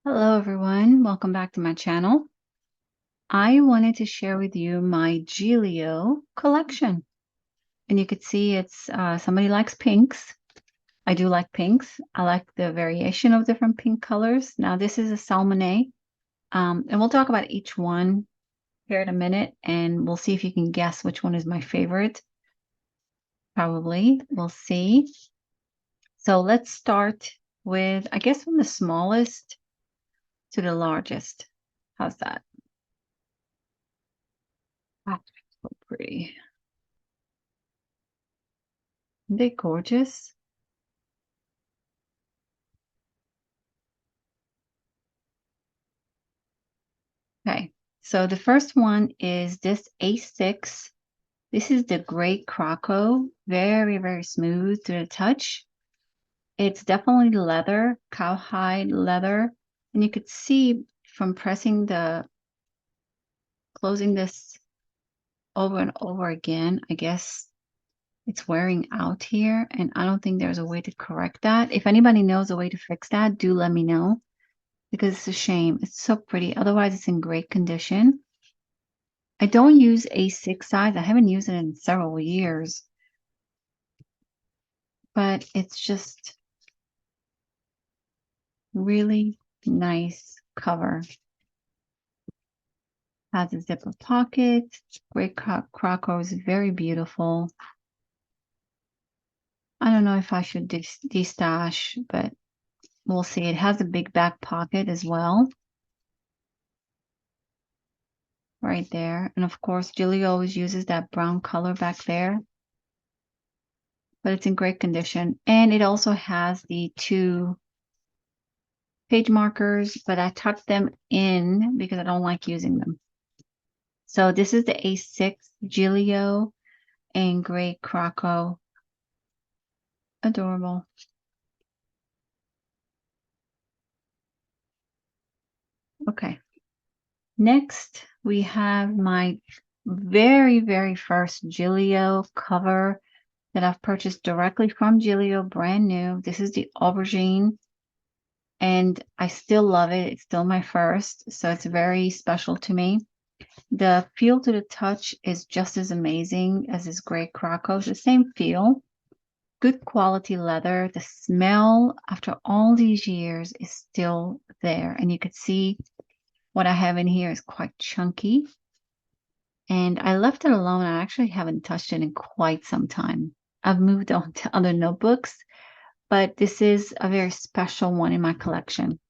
Hello everyone, welcome back to my channel. I wanted to share with you my Gillio collection. And you could see it's somebody likes pinks. I do like pinks. I like the variation of different pink colors. Now this is a Salmonet. And we'll talk about each one here in a minute and we'll see if you can guess which one is my favorite. Probably, we'll see. So let's start with, I guess, from the smallest to the largest. How's that? Ah, so pretty. Aren't they gorgeous? Okay, so the first one is this A6. This is the gray Croco, very, very smooth to the touch. It's definitely leather, cowhide leather. And you could see from closing this over and over again, I guess it's wearing out here. And I don't think there's a way to correct that. If anybody knows a way to fix that, do let me know because it's a shame. It's so pretty. Otherwise, it's in great condition. I don't use A6 size. I haven't used it in several years, but it's just really nice cover. Has a zipper pocket. Great Croco is very beautiful. I don't know if I should destash, but we'll see. It has a big back pocket as well. Right there. And of course, Gillio always uses that brown color back there. But it's in great condition. And it also has the two page markers, but I tucked them in because I don't like using them. So this is the A6 Gillio and gray Croco. Adorable. Okay. Next, we have my very, very first Gillio cover that I've purchased directly from Gillio, brand new. This is the Aubergine, and I still love it. It's still my first, so it's very special to me. The feel to the touch is just as amazing as this gray Croco. It's the same feel. Good quality leather. The smell after all these years is still there. And you could see what I have in here is quite chunky. And I left it alone. I actually haven't touched it in quite some time. I've moved on to other notebooks, but this is a very special one in my collection.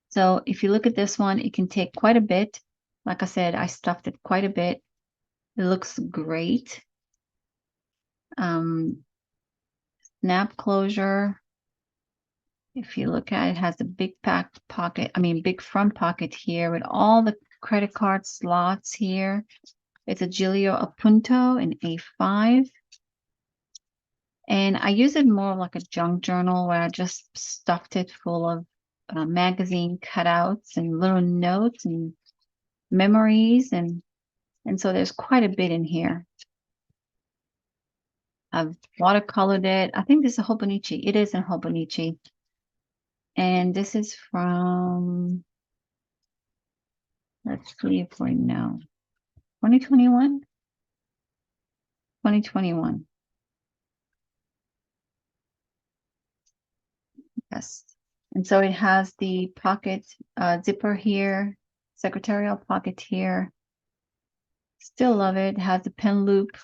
So if you look at this one, it can take quite a bit. Like I said, I stuffed it quite a bit. It looks great. Snap closure. If you look at it, it has a big big front pocket here with all the credit card slots here. It's a Gillio Appunto in A5. And I use it more like a junk journal where I just stuffed it full of magazine cutouts and little notes and memories. And so there's quite a bit in here. I've watercolored it. I think this is a Hobonichi. It is a Hobonichi. And this is from, let's see if we know, 2021? 2021. Yes. And so it has the pocket zipper here, secretarial pocket here. Still love it. It has the pen loop,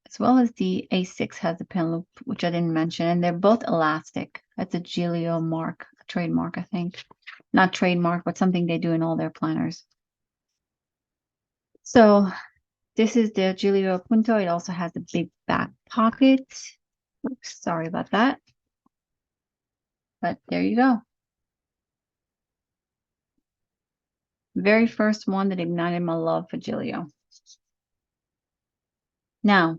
as well as the A6 has the pen loop, which I didn't mention. And they're both elastic. That's a Gillio mark, a trademark, I think. Not trademark, but something they do in all their planners. So this is the Gillio Punto. It also has a big back pocket. Oops, sorry about that. But there you go. Very first one that ignited my love for Gillio. Now,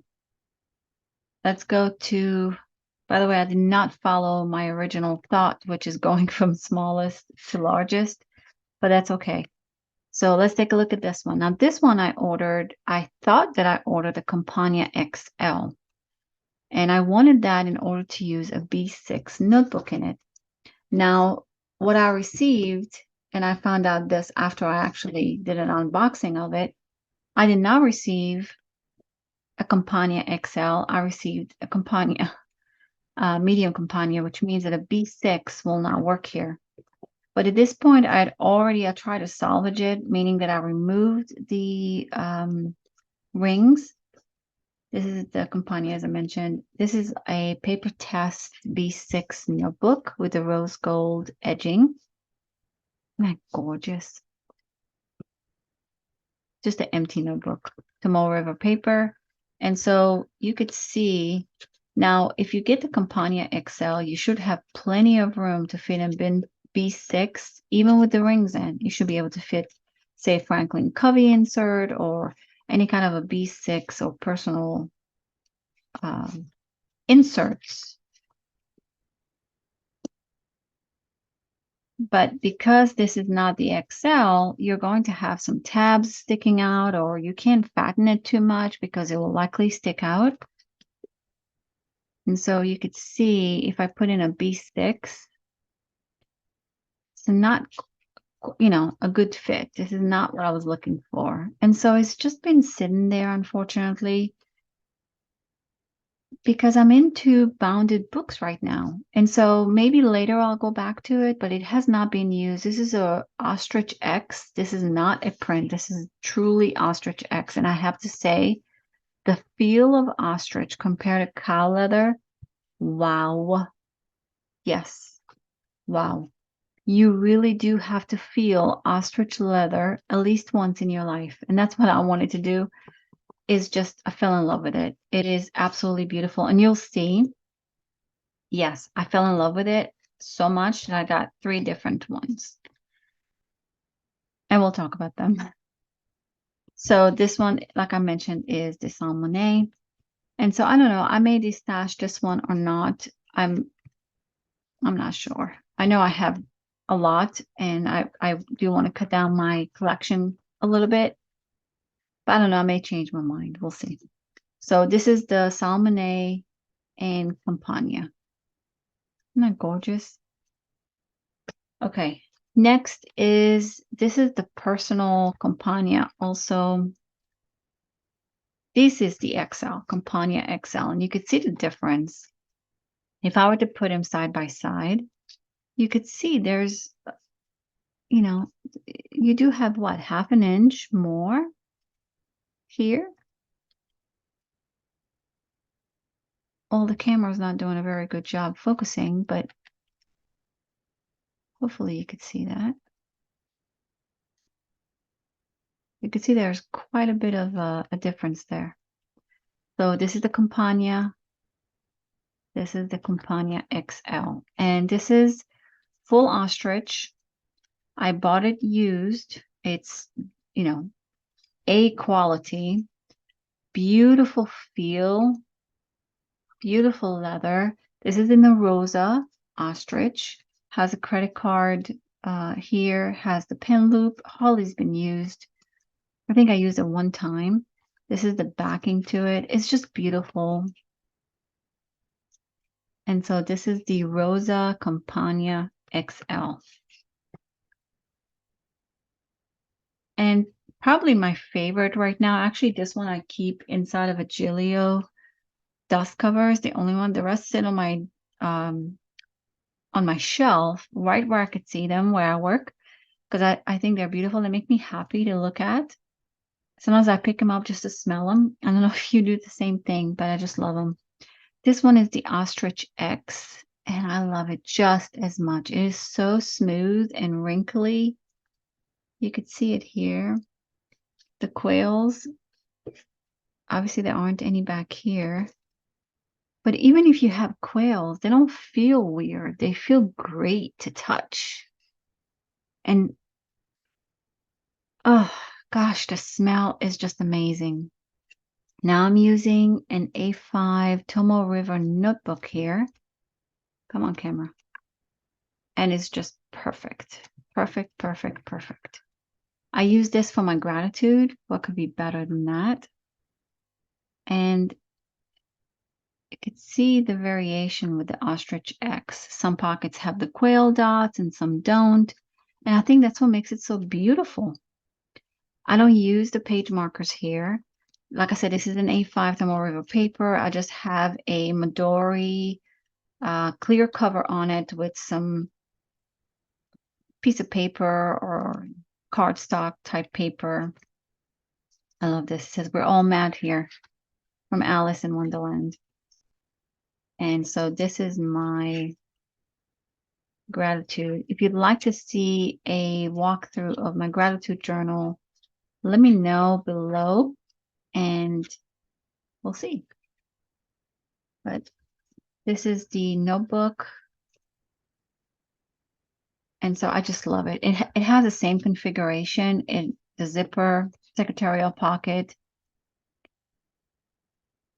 let's go to, by the way, I did not follow my original thought, which is going from smallest to largest, but that's okay. So let's take a look at this one. Now, this one I thought that I ordered the Campania XL, and I wanted that in order to use a B6 notebook in it. Now, what I received, and I found out this after I actually did an unboxing of it, I did not receive a Campania XL. I received a Campania, medium Campania, which means that a B6 will not work here. But at this point, I tried to salvage it, meaning that I removed the rings. This is the Campania, as I mentioned. This is a paper test B6 notebook with the rose gold edging. Isn't that gorgeous? Just an empty notebook, Tomoe River paper. And so you could see now, if you get the Campania XL, you should have plenty of room to fit in bin B6, even with the rings in. You should be able to fit, say, Franklin Covey insert or any kind of a B6 or personal inserts. But because this is not the XL, you're going to have some tabs sticking out, or you can't fatten it too much because it will likely stick out. And so you could see if I put in a B6, it's not, a good fit. This is not what I was looking for. And so it's just been sitting there, unfortunately, because I'm into bounded books right now. And so maybe later I'll go back to it, but it has not been used. This is a Ostrich X. This is not a print. This is truly Ostrich X. And I have to say, the feel of ostrich compared to cow leather, wow. Yes, wow. You really do have to feel ostrich leather at least once in your life. And that's what I wanted to do, is just I fell in love with it. It is absolutely beautiful. And you'll see, yes, I fell in love with it so much that I got 3 different ones. And we'll talk about them. So this one, like I mentioned, is the Salmonet. And so I don't know, I may stash this one or not. I'm not sure. I know I have a lot, and I do want to cut down my collection a little bit. But I don't know, I may change my mind. We'll see. So this is the Salmonet and Campania. Isn't that gorgeous? Okay. Next is, this is the personal Campania. Also, this is the XL, Campania XL. And you could see the difference. If I were to put them side by side, you could see there's, you do have what, half an inch more here. Well, the camera's not doing a very good job focusing, but hopefully you could see that. You can see there's quite a bit of a difference there. So this is the Campania. This is the Campania XL. And this is full ostrich. I bought it used. It's, A quality. Beautiful feel. Beautiful leather. This is in the Rosa ostrich. Has a credit card here. Has the pin loop. Holly's been used. I think I used it one time. This is the backing to it. It's just beautiful. And so this is the Rosa Campania XL. And probably my favorite right now, actually this one I keep inside of a Gillio dust cover, is the only one. The rest sit on my shelf, right where I could see them where I work, because I think they're beautiful. They make me happy to look at. Sometimes I pick them up just to smell them. I don't know if you do the same thing, but I just love them. This one is the Ostrich X, and I love it just as much. It is so smooth and wrinkly. You could see it here. The quails, obviously there aren't any back here. But even if you have quails, they don't feel weird. They feel great to touch. And, oh gosh, the smell is just amazing. Now I'm using an A5 Tomoe River notebook here. Come on, camera. And it's just perfect. Perfect, perfect, perfect. I use this for my gratitude. What could be better than that? And you can see the variation with the ostrich X. Some pockets have the quail dots and some don't. And I think that's what makes it so beautiful. I don't use the page markers here. Like I said, this is an A5 Thermal River paper. I just have a Midori clear cover on it with some piece of paper or cardstock type paper. I love this. It says, "We're all mad here," from Alice in Wonderland. And so this is my gratitude. If you'd like to see a walkthrough of my gratitude journal, let me know below and we'll see. But this is the notebook. And so I just love it. It has the same configuration in the zipper, secretarial pocket.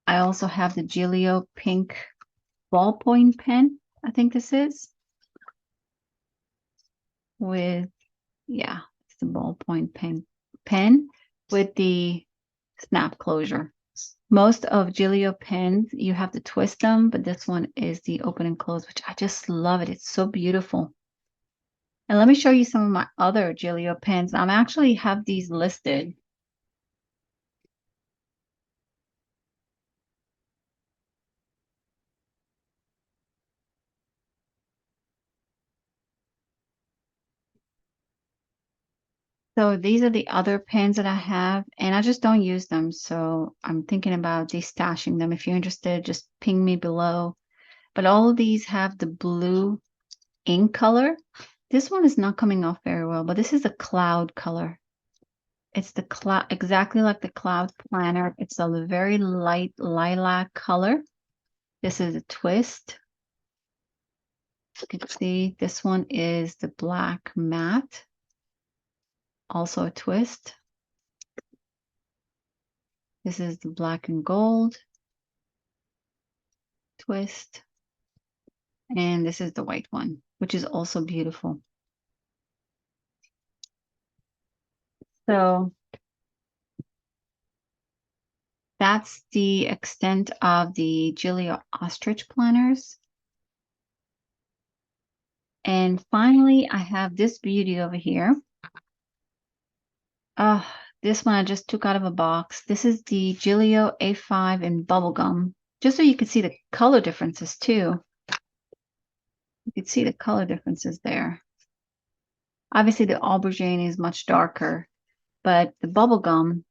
I also have the Gillio pink ballpoint pen, I think this is, with, yeah, it's the ballpoint pen with the snap closure. Most of Gillio pens, you have to twist them, but this one is the open and close, which I just love it. It's so beautiful. And let me show you some of my other Gillio pens. I'm actually have these listed. So these are the other pens that I have, and I just don't use them. So I'm thinking about destashing them. If you're interested, just ping me below. But all of these have the blue ink color. This one is not coming off very well, but this is a cloud color. It's the cloud, exactly like the cloud planner. It's a very light lilac color. This is a twist. You can see this one is the black matte, also a twist. This is the black and gold twist. And this is the white one, which is also beautiful. So that's the extent of the Gillio ostrich planners. And finally, I have this beauty over here. This one I just took out of a box. This is the Gillio A5 in bubblegum, just so you can see the color differences too. You can see the color differences there. Obviously, the aubergine is much darker, but the bubblegum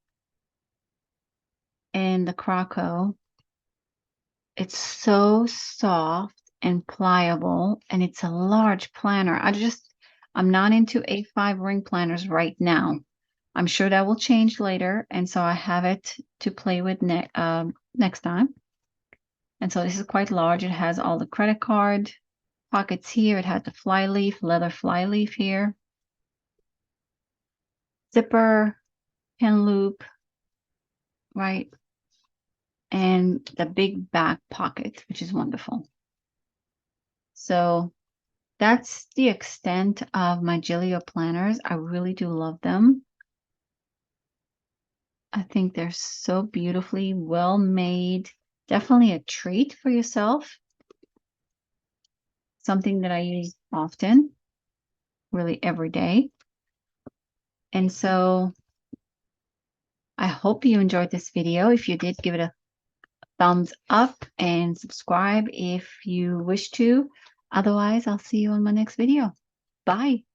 and the Krakow, it's so soft and pliable, and it's a large planner. I'm not into A5 ring planners right now. I'm sure that will change later, and so I have it to play with next time. And so this is quite large. It has all the credit card pockets here. It has the flyleaf, leather flyleaf here. Zipper, pen loop, right? And the big back pocket, which is wonderful. So that's the extent of my Gillio planners. I really do love them. I think they're so beautifully well made. Definitely a treat for yourself. Something that I use often, really every day. And so I hope you enjoyed this video. If you did, give it a thumbs up and subscribe if you wish to. Otherwise, I'll see you on my next video. Bye.